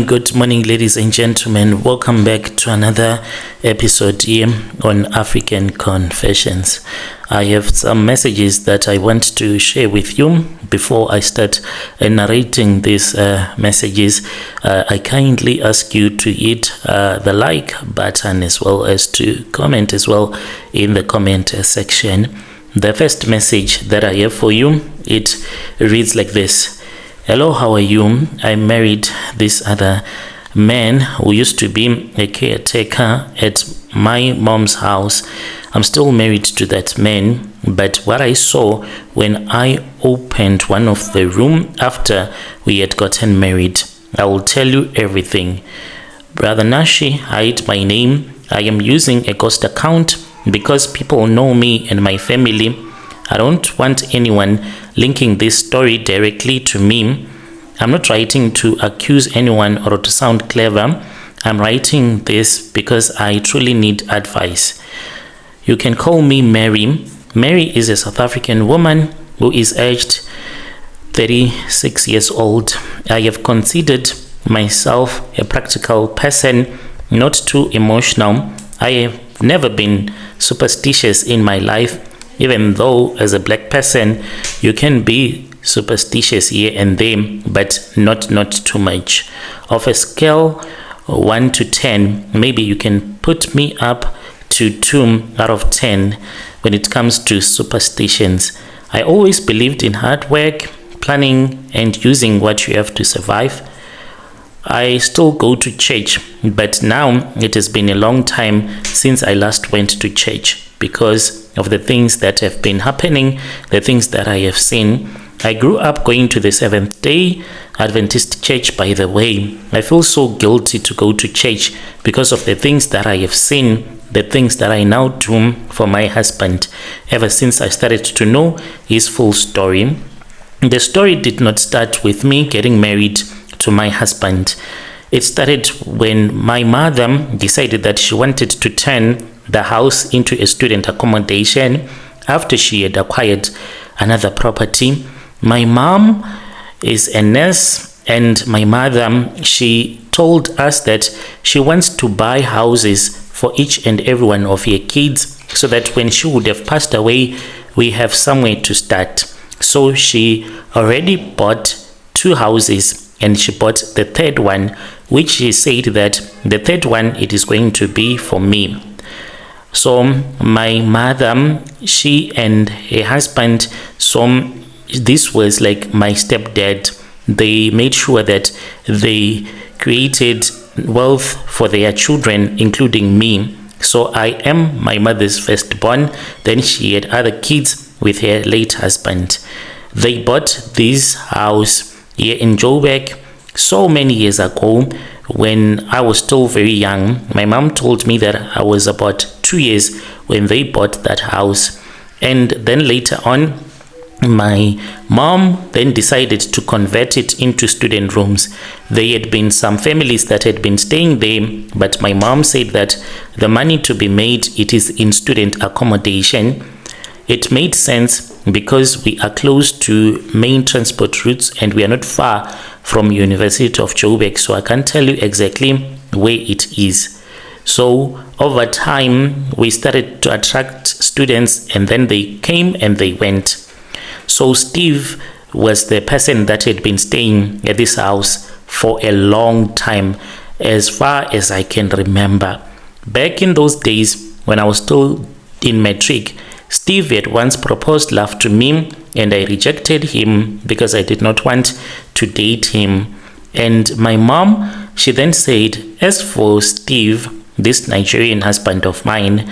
Good morning, ladies and gentlemen. Welcome back to another episode here on African Confessions. I have some messages that I want to share with you. Before I start narrating these messages, I kindly ask you to hit the like button as well as to comment as well in the comment section. The first message that I have for you, it reads like this. Hello, how are you? I married this other man who used to be a caretaker at my mom's house. I'm still married to that man, but what I saw when I opened one of the room after we had gotten married, I will tell you everything. Brother Nashi, hide my name. I am using a ghost account because people know me and my family. I don't want anyone linking this story directly to me. I'm not writing to accuse anyone or to sound clever. I'm writing this because I truly need advice. You can call me Mary. Mary is a South African woman who is aged 36 years old. I have considered myself a practical person, not too emotional. I have never been superstitious in my life, even though as a black person you can be superstitious here and there, but not too much. Of a scale 1 to 10, maybe you can put me up to 2 out of 10 when it comes to superstitions. I always believed in hard work, planning, and using what you have to survive. I still go to church, but now it has been a long time since I last went to church because of the things that have been happening, the things that I have seen. I grew up going to the Seventh-day Adventist church, by the way. I feel so guilty to go to church because of the things that I have seen, the things that I now do for my husband ever since I started to know his full story. The story did not start with me getting married to my husband. It started when my mother decided that she wanted to turn the house into a student accommodation after she had acquired another property. My mom is a nurse, and my mother, she told us that she wants to buy houses for each and every one of her kids so that when she would have passed away, we have somewhere to start. So she already bought 2 houses and she bought the third one, which she said that the third one, it is going to be for me. So my mother, she and her husband, so this was like my stepdad. They made sure that they created wealth for their children, including me. So I am my mother's firstborn. Then she had other kids with her late husband. They bought this house here in Joburg so many years ago when I was still very young. My mom told me that I was about 2 years when they bought that house. And then later on, my mom then decided to convert it into student rooms. There had been some families that had been staying there, but my mom said that the money to be made, it is in student accommodation. It made sense because we are close to main transport routes and we are not far from University of Joburg, so I can't tell you exactly where it is. So over time, we started to attract students, and then they came and they went. So Steve was the person that had been staying at this house for a long time, as far as I can remember. Back in those days, when I was still in matric, Steve had once proposed love to me, and I rejected him because I did not want to date him. And my mom, she then said, as for Steve, this Nigerian husband of mine,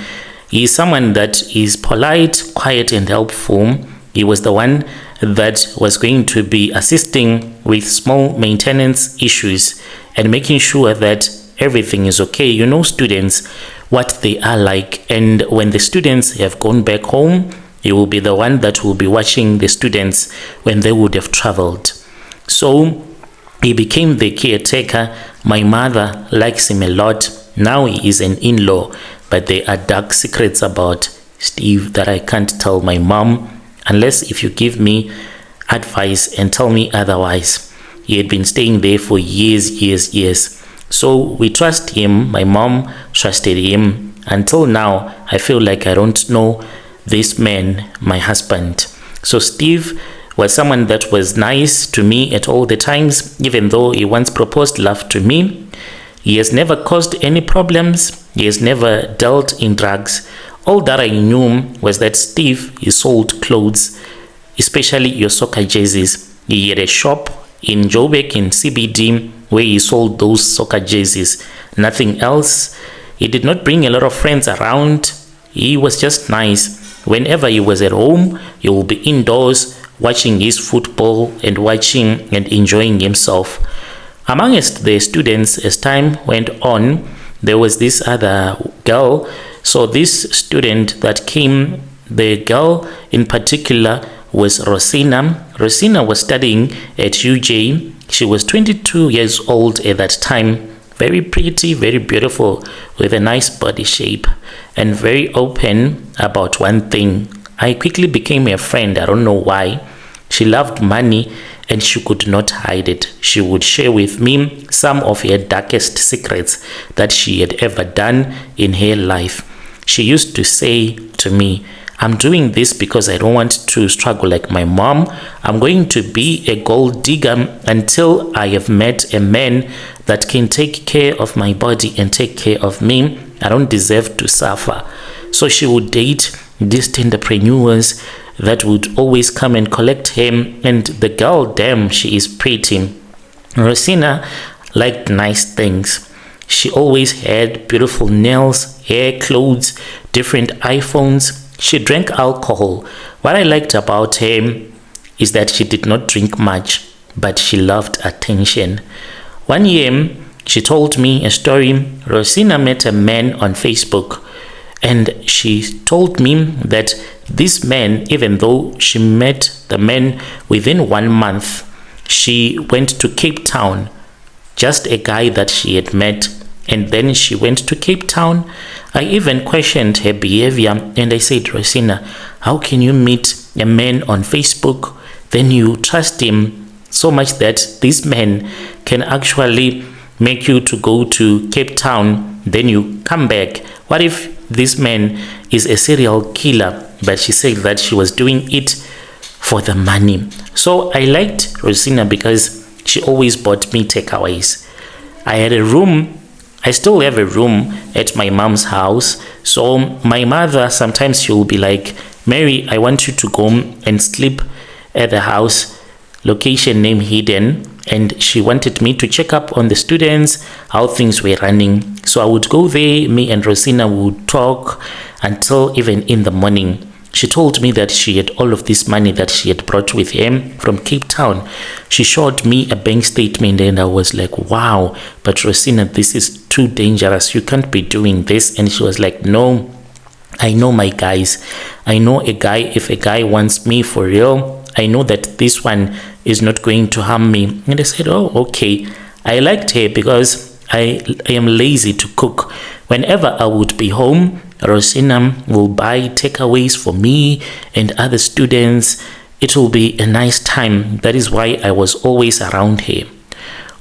he is someone that is polite, quiet, and helpful. He was the one that was going to be assisting with small maintenance issues and making sure that everything is okay. You know, students, what they are like. And when the students have gone back home, he will be the one that will be watching the students when they would have traveled. So he became the caretaker. My mother likes him a lot. Now he is an in-law, but there are dark secrets about Steve that I can't tell my mom unless if you give me advice and tell me otherwise. He had been staying there for years. So we trust him. My mom trusted him. Until now, I feel like I don't know this man, my husband. So Steve was someone that was nice to me at all the times, even though he once proposed love to me. He has never caused any problems. He has never dealt in drugs. All that I knew was that Steve, he sold clothes, especially your soccer jerseys. He had a shop in Joburg in CBD where he sold those soccer jerseys. Nothing else. He did not bring a lot of friends around. He was just nice. Whenever he was at home, he will be indoors watching his football and watching and enjoying himself. Amongst the students, as time went on, there was this other girl. So this student that came, the girl in particular was Rosina. Rosina was studying at UJ. She was 22 years old at that time. Very pretty, very beautiful, with a nice body shape, and very open about one thing. I quickly became a friend. I don't know why. She loved money and she could not hide it. She would share with me some of her darkest secrets that she had ever done in her life. She used to say to me, I'm doing this because I don't want to struggle like my mom. I'm going to be a gold digger until I have met a man that can take care of my body and take care of me. I don't deserve to suffer. So she would date these entrepreneurs that would always come and collect him. And the girl, damn, she is pretty. Rosina liked nice things. She always had beautiful nails, hair, clothes, different iPhones. She drank alcohol. What I liked about her is that she did not drink much, but she loved attention. One year, she told me a story. Rosina met a man on Facebook, and she told me that this man, even though she met the man within 1 month, she went to Cape Town, just a guy that she had met, and then she went to Cape Town. I even questioned her behavior, and I said, Rosina, how can you meet a man on Facebook, then you trust him so much that this man can actually make you to go to Cape Town, then you come back? What if this man is a serial killer? But she said that she was doing it for the money. So I liked Rosina because she always bought me takeaways. I had a room. I still have a room at my mom's house. So my mother, sometimes she will be like, Mary, I want you to go and sleep at the house, location name hidden. And she wanted me to check up on the students, how things were running. So I would go there, me and Rosina would talk until even in the morning. She told me that she had all of this money that she had brought with him from Cape Town. She showed me a bank statement and I was like, wow, but Rosina, this is too dangerous. You can't be doing this. And she was like, no, I know my guys. I know a guy, if a guy wants me for real, I know that this one is not going to harm me. And I said, oh, okay. I liked her because I am lazy to cook. Whenever I would be home, Rosina will buy takeaways for me and other students. It will be a nice time. That is why I was always around her.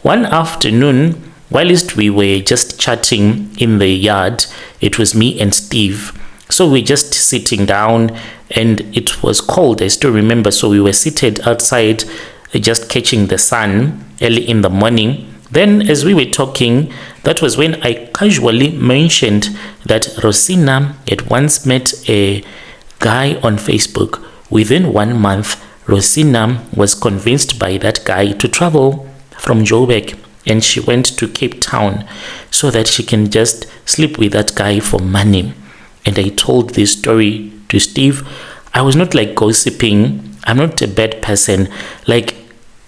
One afternoon, whilst we were just chatting in the yard, it was me and Steve. So we were just sitting down and it was cold. I still remember. So we were seated outside just catching the sun early in the morning. Then as we were talking, that was when I casually mentioned that Rosina had once met a guy on Facebook. Within 1 month, Rosina was convinced by that guy to travel from Joburg, and she went to Cape Town so that she can just sleep with that guy for money. And I told this story to Steve. I was not like gossiping. I'm not a bad person. Like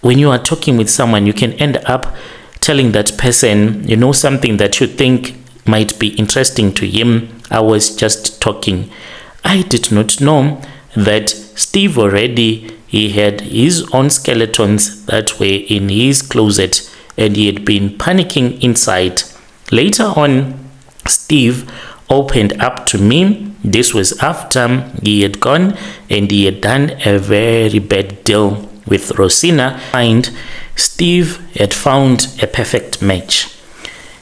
when you are talking with someone, you can end up telling that person, you know, something that you think might be interesting to him. I was just talking. I did not know that Steve already, he had his own skeletons that were in his closet and he had been panicking inside. Later on, Steve opened up to me. This was after he had gone and he had done a very bad deal with Rosina. And Steve had found a perfect match.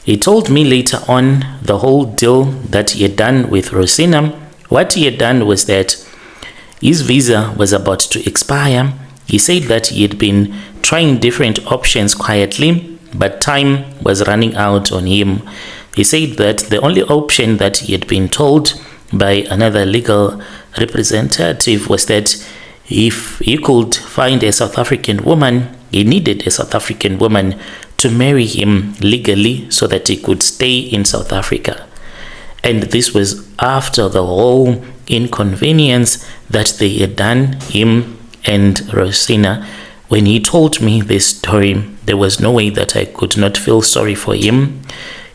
He told me later on the whole deal that he had done with Rosina. What he had done was that his visa was about to expire. He said that he had been trying different options quietly, but time was running out on him. He said that the only option that he had been told by another legal representative was that if he could find a South African woman, he needed a South African woman to marry him legally so that he could stay in South Africa. And this was after the whole inconvenience that they had done, him and Rosina. When he told me this story, there was no way that I could not feel sorry for him.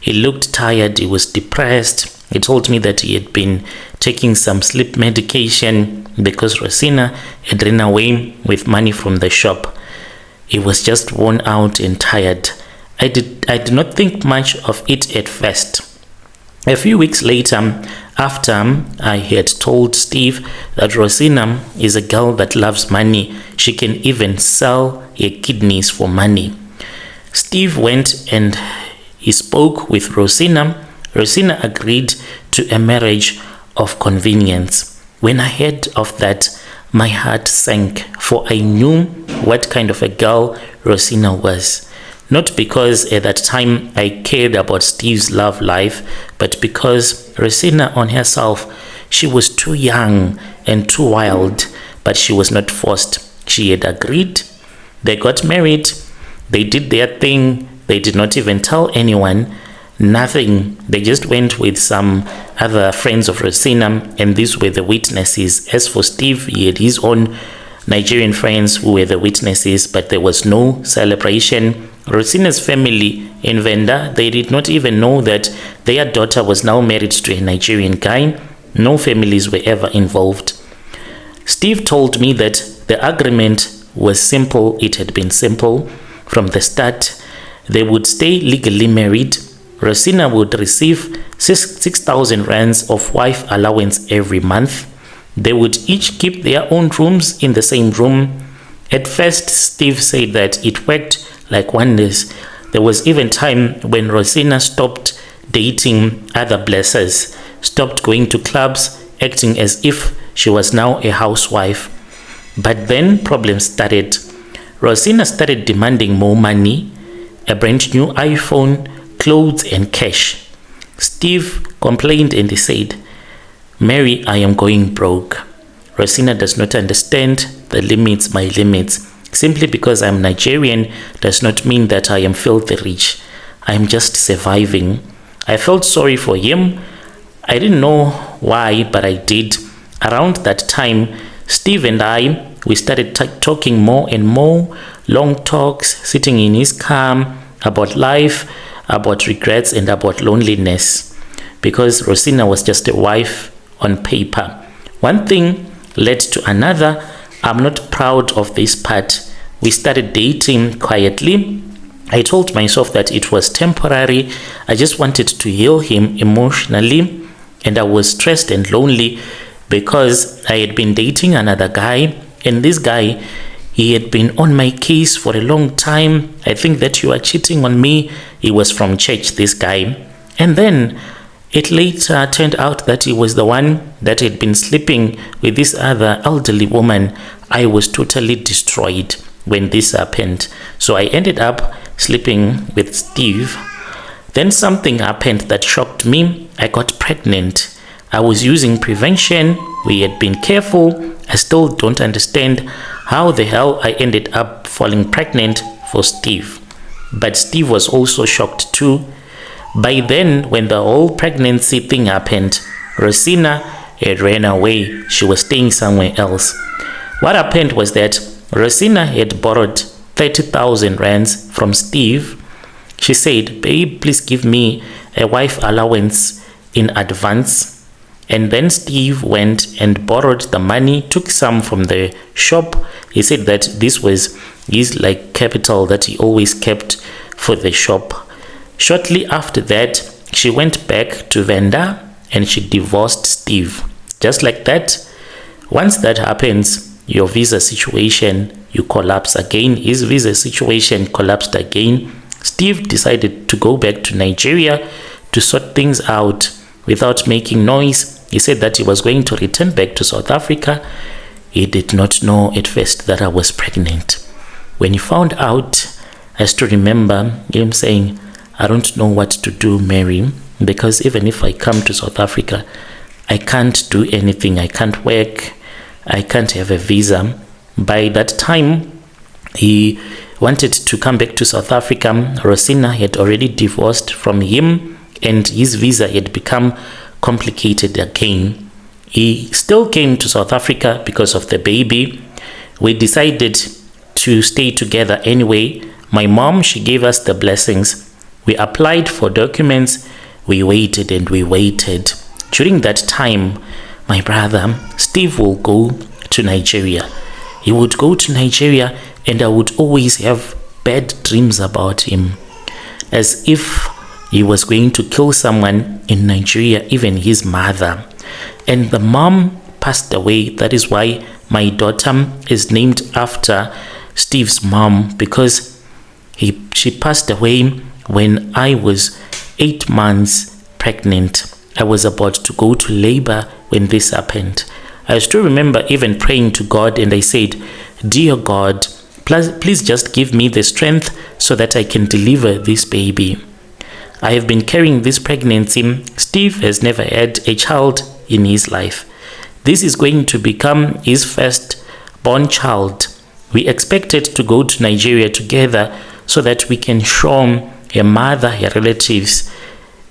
He looked tired, he was depressed. He told me that he had been taking some sleep medication because Rosina had run away with money from the shop. He was just worn out and tired. I did not think much of it at first. A few weeks later, after I had told Steve that Rosina is a girl that loves money, she can even sell her kidneys for money. Steve went and he spoke with Rosina. Rosina agreed to a marriage of convenience. When I heard of that, my heart sank, for I knew what kind of a girl Rosina was. Not because at that time I cared about Steve's love life, but because Rosina on herself, she was too young and too wild, but she was not forced. She had agreed. They got married. They did their thing. They did not even tell anyone. Nothing. They just went with some other friends of Rosina, and these were the witnesses. As for Steve, he had his own Nigerian friends who were the witnesses, but there was no celebration. Rosina's family in Venda, they did not even know that their daughter was now married to a Nigerian guy. No families were ever involved. Steve told me that the agreement was simple. It had been simple from the start. They would stay legally married. Rosina would receive 6,000 rands of wife allowance every month. They would each keep their own rooms in the same room. At first, Steve said that it worked like wonders. There was even time when Rosina stopped dating other blessers, stopped going to clubs, acting as if she was now a housewife. But then problems started. Rosina started demanding more money, a brand new iPhone, clothes and cash. Steve complained and he said, "Mary, I am going broke. Rosina does not understand the limits, my limits. Simply because I'm Nigerian does not mean that I am filthy rich. I am just surviving." I felt sorry for him. I didn't know why, but I did. Around that time, Steve and I, we started talking more and more, long talks, sitting in his car, about life, about regrets and about loneliness, because Rosina was just a wife on paper. One thing led to another. I'm not proud of this part. We started dating quietly. I told myself that it was temporary. I just wanted to heal him emotionally, and I was stressed and lonely because I had been dating another guy, and this guy, he had been on my case for a long time. "I think that you are cheating on me." He was from church, this guy. And then it later turned out that he was the one that had been sleeping with this other elderly woman. I was totally destroyed when this happened. So I ended up sleeping with Steve. Then something happened that shocked me. I got pregnant. I was using prevention. We had been careful. I still don't understand how the hell I ended up falling pregnant for Steve. But Steve was also shocked too. By then, when the whole pregnancy thing happened, Rosina had ran away. She was staying somewhere else. What happened was that Rosina had borrowed 30,000 rands from Steve. She said, "Babe, please give me a wife allowance in advance." And then Steve went and borrowed the money, took some from the shop. He said that this was his capital that he always kept for the shop. Shortly after that, she went back to Venda and she divorced Steve. Just like that. Once that happens, your visa situation you collapse again. His visa situation collapsed again. Steve decided to go back to Nigeria to sort things out without making noise. He said that he was going to return back to South Africa. He did not know at first that I was pregnant. When he found out, I still remember him saying, I don't know what to do, Mary, because even if I come to South Africa, I can't do anything. I can't work. I can't have a visa. By that time, he wanted to come back to South Africa. Rosina had already divorced from him, and his visa had become complicated again. He still came to South Africa because of the baby. We decided to stay together anyway. My mom, she gave us the blessings. We applied for documents. We waited and we waited. During that time, my brother Steve will go to Nigeria. He would go to Nigeria, and I would always have bad dreams about him, as if he was going to kill someone in Nigeria, even his mother. And the mom passed away. That is why my daughter is named after Steve's mom, because she passed away when I was 8 months pregnant. I was about to go to labor when this happened. I still remember even praying to God, and I said, Dear God, please just give me the strength so that I can deliver this baby. I have been carrying this pregnancy. Steve has never had a child in his life. This is going to become his first born child. We expected to go to Nigeria together so that we can show her mother, her relatives,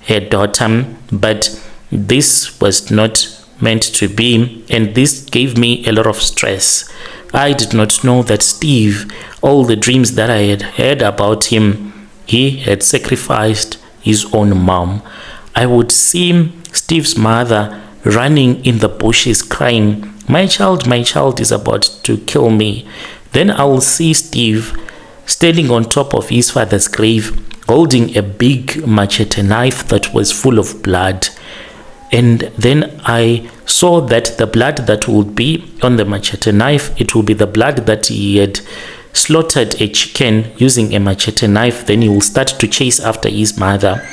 her daughter, but this was not meant to be, and this gave me a lot of stress. I did not know that Steve, all the dreams that I had heard about him, he had sacrificed his own mom. I would see Steve's mother running in the bushes crying, my child is about to kill me. Then I will see Steve standing on top of his father's grave, holding a big machete knife that was full of blood. And then I saw that the blood that would be on the machete knife, it will be the blood that he had slaughtered a chicken using a machete knife. Then he will start to chase after his mother.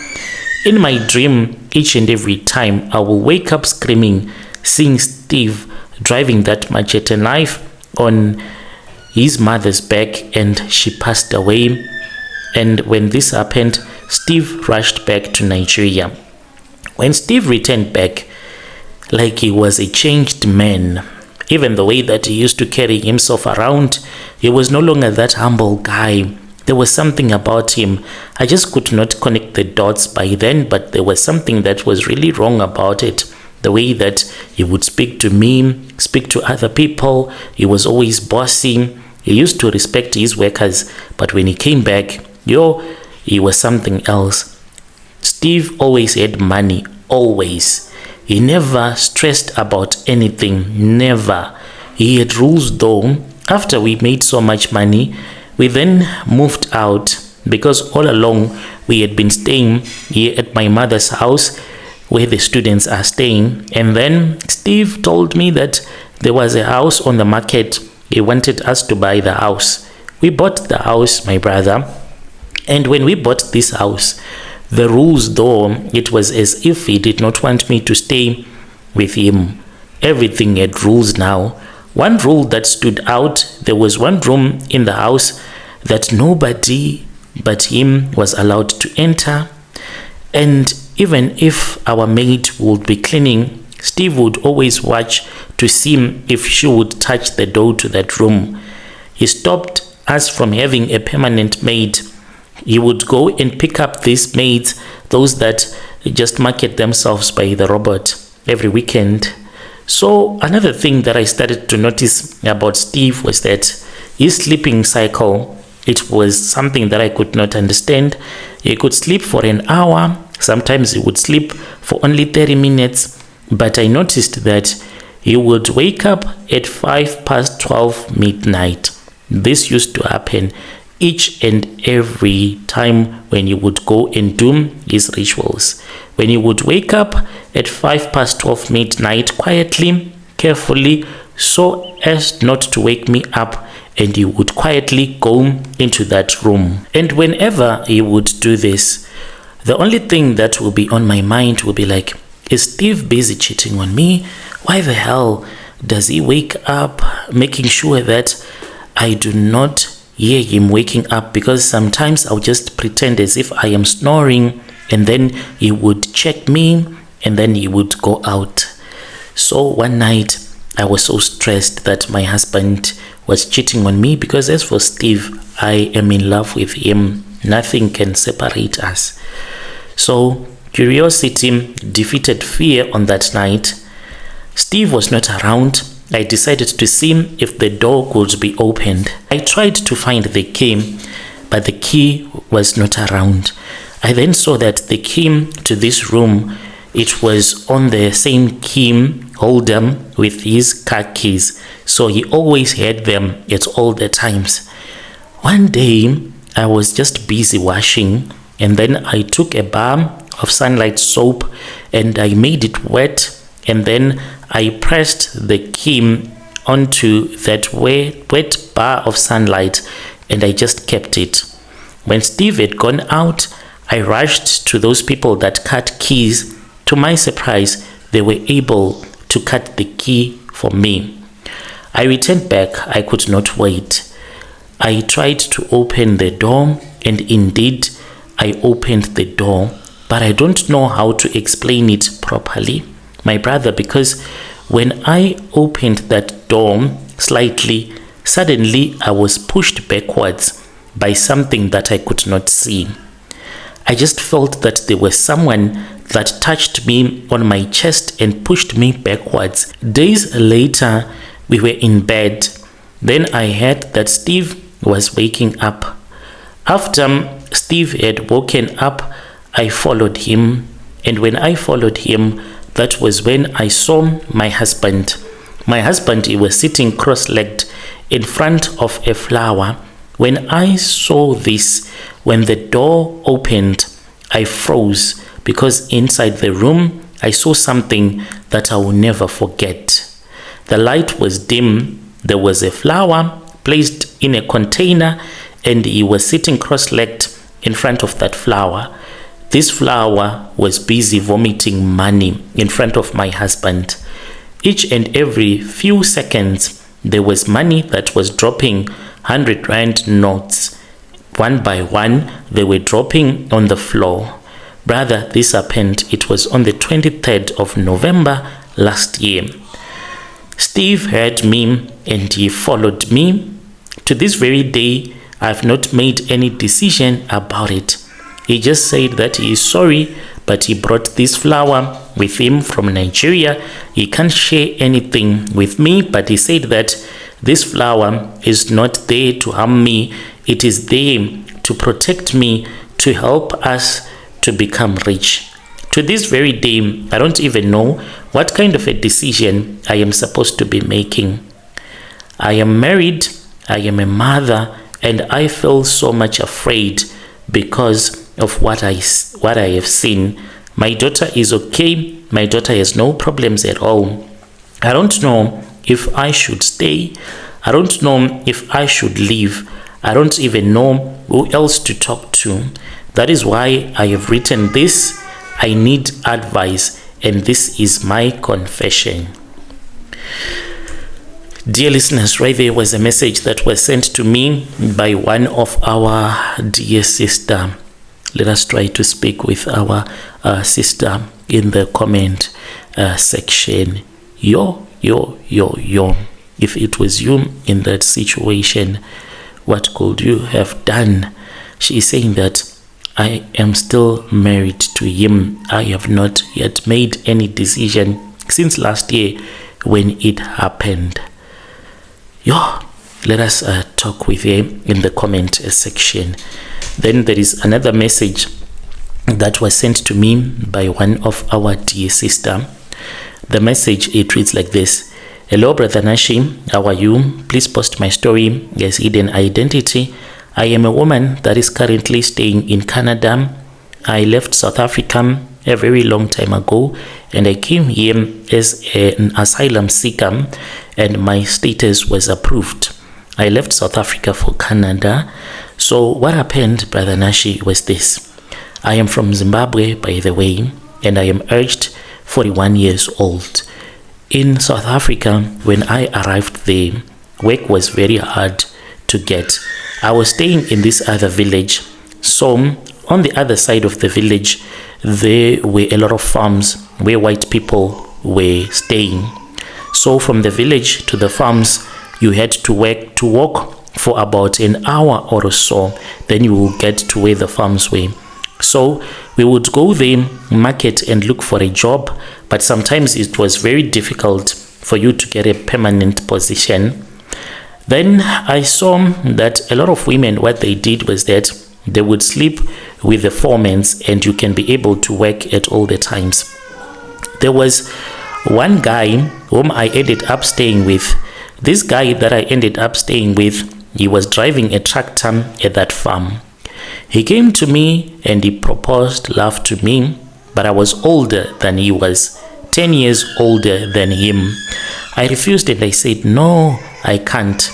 In my dream, each and every time, I will wake up screaming, seeing Steve driving that machete knife on his mother's back, and she passed away. And when this happened, Steve rushed back to Nigeria. When Steve returned back, like he was a changed man, even the way that he used to carry himself around, he was no longer that humble guy. There was something about him. I just could not connect the dots by then, but there was something that was really wrong about it. The way that he would speak to me, speak to other people, he was always bossy. He used to respect his workers, but when he came back, he was something else. Steve always had money, always. He never stressed about anything, never. He had rules though. After we made so much money, we then moved out, because all along we had been staying here at my mother's house where the students are staying. And then Steve told me that there was a house on the market. He wanted us to buy the house. We bought the house, my brother. And when we bought this house, the rules though, it was as if he did not want me to stay with him. Everything had rules now. One rule that stood out, there was one room in the house that nobody but him was allowed to enter. And even if our maid would be cleaning, Steve would always watch to see if she would touch the door to that room. He stopped us from having a permanent maid. He would go and pick up these maids, those that just market themselves by the robot every weekend. So another thing that I started to notice about Steve was that his sleeping cycle, it was something that I could not understand. He could sleep for an hour. Sometimes he would sleep for only 30 minutes. But I noticed that he would wake up at 12:05 midnight. This used to happen each and every time when he would go and do his rituals. When he would wake up at 12:05 midnight quietly, carefully, so as not to wake me up and he would quietly go into that room. And whenever he would do this, the only thing that will be on my mind will be like, is Steve busy cheating on me? Why the hell does he wake up, making sure that I do not hear him waking up? Because sometimes I'll just pretend as if I am snoring, and then he would check me, and then he would go out. So one night I was so stressed that my husband was cheating on me, because as for Steve, I am in love with him. Nothing can separate us. So curiosity defeated fear on that night. Steve was not around. I decided to see if the door could be opened. I tried to find the key, but the key was not around. I then saw that the key to this room, it was on the same key holder with his car keys. So he always had them at all the times. One day, I was just busy washing, and then I took a bar of sunlight soap and I made it wet, and then I pressed the key onto that wet bar of sunlight, and I just kept it. When Steve had gone out, I rushed to those people that cut keys. To my surprise, they were able to cut the key for me. I returned back. I could not wait. I tried to open the door, and indeed, I opened the door, but I don't know how to explain it properly, my brother, because when I opened that door slightly, suddenly I was pushed backwards by something that I could not see. I just felt that there was someone that touched me on my chest and pushed me backwards. Days later, we were in bed. Then I heard that Steve was waking up. After Steve had woken up, I followed him. And when I followed him, that was when I saw my husband. My husband, he was sitting cross-legged in front of a flower. When I saw this, when the door opened, I froze, because inside the room, I saw something that I will never forget. The light was dim. There was a flower placed in a container, and he was sitting cross-legged in front of that flower. This flower was busy vomiting money in front of my husband. Each and every few seconds, there was money that was dropping 100 Rand notes. One by one, they were dropping on the floor. Brother, this happened. It was on the 23rd of November last year. Steve heard me and he followed me. To this very day, I have not made any decision about it. He just said that he is sorry, but he brought this flower with him from Nigeria. He can't share anything with me, but he said that this flower is not there to harm me. It is there to protect me, to help us to become rich. To this very day, I don't even know what kind of a decision I am supposed to be making. I am married, I am a mother, and I feel so much afraid because of what I have seen. My daughter is okay. My daughter has no problems at all. I don't know if I should stay. I don't know if I should leave. I don't even know who else to talk to. That is why I have written this. I need advice, and this is my confession. Dear listeners, right there was a message that was sent to me by one of our dear sister. Let us try to speak with our sister in the comment section. Yo. If it was you in that situation, what could you have done? She is saying that I am still married to him. I have not yet made any decision since last year when it happened. Let us talk with her in the comment section. Then there is another message that was sent to me by one of our dear sister. The message, it reads like this. Hello, Brother Nashi. How are you? Please post my story as hidden identity. I am a woman that is currently staying in Canada. I left South Africa a very long time ago, and I came here as an asylum seeker, and my status was approved. I left South Africa for Canada. So what happened, Brother Nashi, was this. I am from Zimbabwe, by the way, and I am aged 41 years old. In South Africa, when I arrived there, work was very hard to get. I was staying in this other village. So on the other side of the village, there were a lot of farms where white people were staying. So from the village to the farms, you had to walk for about an hour or so. Then you will get to where the farms were. So we would go there, market, and look for a job. But sometimes it was very difficult for you to get a permanent position. Then I saw that a lot of women, what they did was that they would sleep with the foremen, and you can be able to work at all the times. There was one guy whom I ended up staying with. This guy that I ended up staying with, he was driving a tractor at that farm. He came to me and he proposed love to me, but I was older than he was, 10 years older than him. I refused and I said, no, I can't.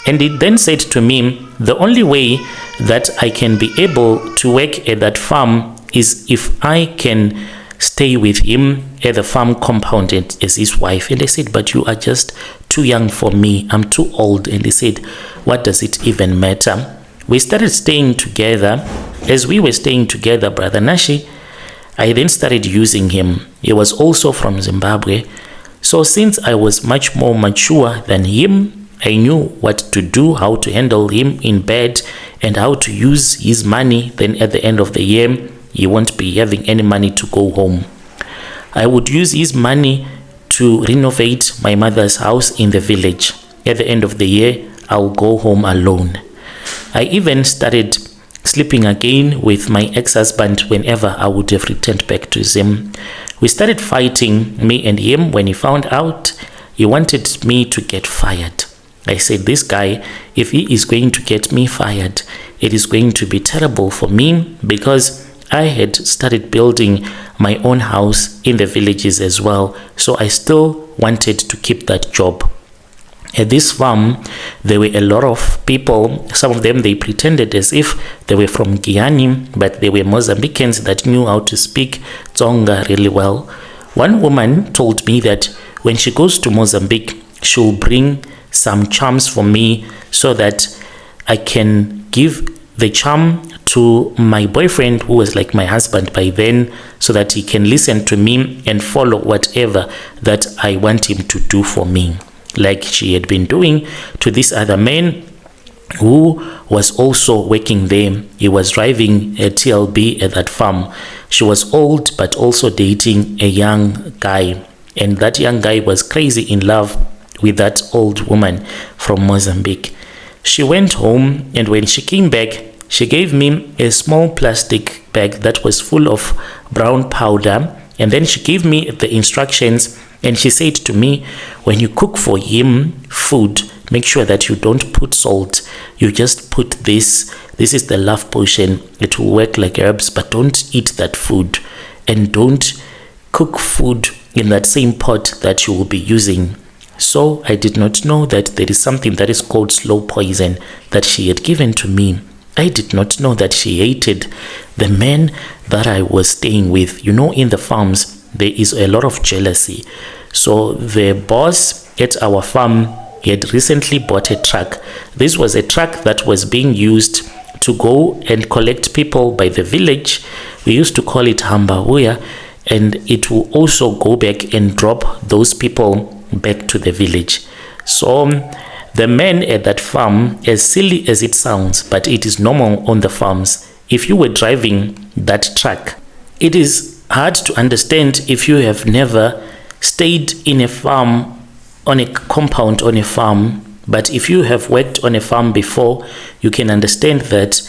And he then said to me, the only way that I can be able to work at that farm is if I can stay with him at the farm compound as his wife. And I said, but you are just too young for me. I'm too old. And he said, what does it even matter? We started staying together. As we were staying together, Brother Nashi, I then started using him. He was also from Zimbabwe. So since I was much more mature than him, I knew what to do, how to handle him in bed, and how to use his money. Then at the end of the year, he won't be having any money to go home. I would use his money to renovate my mother's house in the village. At the end of the year, I'll go home alone. I even started sleeping again with my ex-husband whenever I would have returned back to Zim. We started fighting, me and him. When he found out, he wanted me to get fired. I said, this guy, if he is going to get me fired, it is going to be terrible for me, because I had started building my own house in the villages as well. So I still wanted to keep that job. At this farm, there were a lot of people. Some of them, they pretended as if they were from Guyana, but they were Mozambicans that knew how to speak Tsonga really well. One woman told me that when she goes to Mozambique, she'll bring some charms for me so that I can give the charm to my boyfriend, who was like my husband by then, so that he can listen to me and follow whatever that I want him to do for me, like she had been doing to this other man who was also working there. He was driving a TLB at that farm. She was old but also dating a young guy, and that young guy was crazy in love with that old woman from Mozambique. She went home, and when she came back, she gave me a small plastic bag that was full of brown powder, and then she gave me the instructions, and she said to me, when you cook for him food, make sure that you don't put salt. You just put this. This is the love potion. It will work like herbs, but don't eat that food, and don't cook food in that same pot that you will be using. So I did not know that there is something that is called slow poison that she had given to me. I did not know that she hated the man that I was staying with. You know, in the farms, there is a lot of jealousy. So the boss at our farm, he had recently bought a truck. This was a truck that was being used to go and collect people by the village. We used to call it Hambauya, and it will also go back and drop those people back to the village. So the men at that farm, as silly as it sounds, but it is normal on the farms, if you were driving that truck, it is hard to understand if you have never stayed in a farm, on a compound on a farm. But if you have worked on a farm before, you can understand that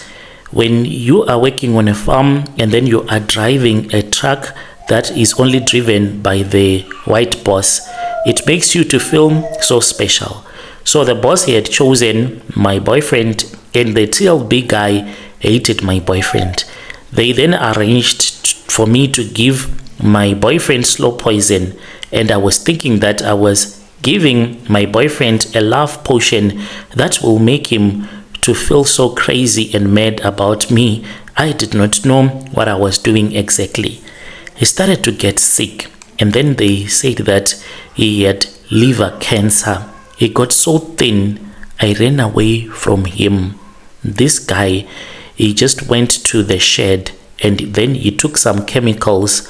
when you are working on a farm and then you are driving a truck that is only driven by the white boss, it makes you to feel so special. So the boss, he had chosen my boyfriend, and the TLB guy hated my boyfriend. They then arranged for me to give my boyfriend slow poison, and I was thinking that I was giving my boyfriend a love potion that will make him to feel so crazy and mad about me. I did not know what I was doing exactly. He started to get sick, and then they said that he had liver cancer. He got so thin, I ran away from him. This guy, he just went to the shed, and then he took some chemicals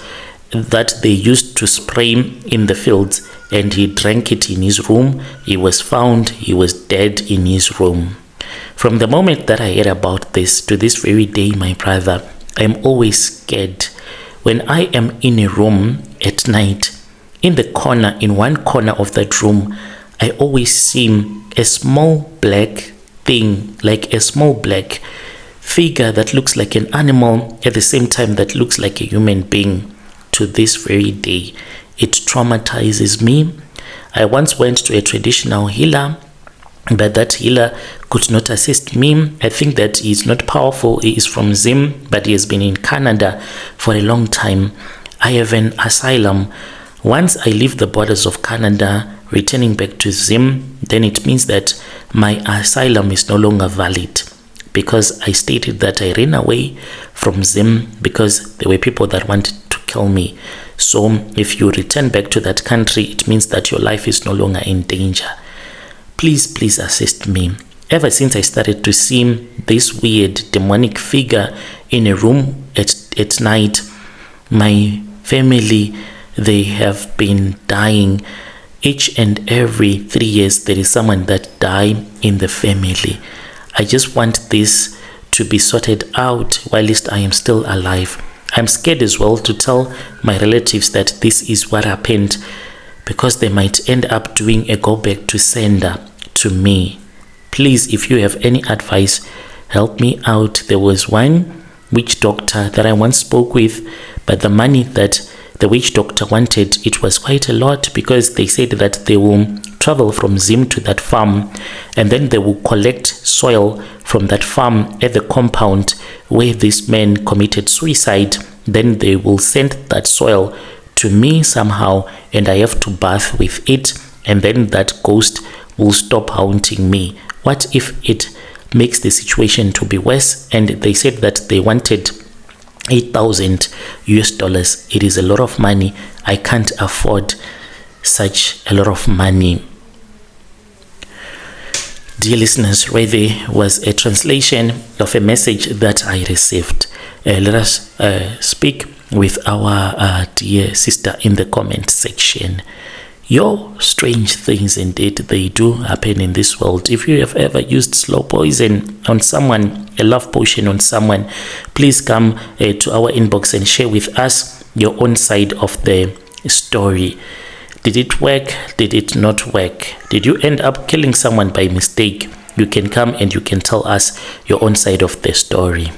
that they used to spray in the fields, and he drank it in his room. He was found, he was dead in his room. From the moment that I heard about this to this very day, my brother, I'm always scared. When I am in a room at night, in one corner of that room, I always see a small black thing, like a small black figure that looks like an animal at the same time that looks like a human being. To this very day, it traumatizes me. I once went to a traditional healer, but that healer could not assist me. I think that he's not powerful. He is from Zim, but he has been in Canada for a long time. I have an asylum. Once I leave the borders of Canada, returning back to Zim, then it means that my asylum is no longer valid, because I stated that I ran away from Zim because there were people that wanted to kill me. So if you return back to that country, it means that your life is no longer in danger. Please assist me. Ever since I started to see this weird demonic figure in a room at night, my family, they have been dying. Each and every 3 years, there is someone that dies in the family. I just want this to be sorted out whilst I am still alive. I'm scared as well to tell my relatives that this is what happened, because they might end up doing a go back to sender to me. Please, if you have any advice, help me out. There was one witch doctor that I once spoke with, but the money that the witch doctor wanted, it was quite a lot, because they said that they will travel from Zim to that farm, and then they will collect soil from that farm at the compound where this man committed suicide. Then they will send that soil to me somehow, and I have to bath with it, and then that ghost will stop haunting me. What if it makes the situation to be worse? And they said that they wanted $8,000. It is a lot of money. I can't afford such a lot of money. Dear listeners, where there was a translation of a message that I received. Let us speak with our dear sister in the comment section. Strange things indeed, they do happen in this world. If you have ever used slow poison on someone, a love potion on someone, please come to our inbox and share with us your own side of the story. Did it work? Did it not work? Did you end up killing someone by mistake? You can come and you can tell us your own side of the story.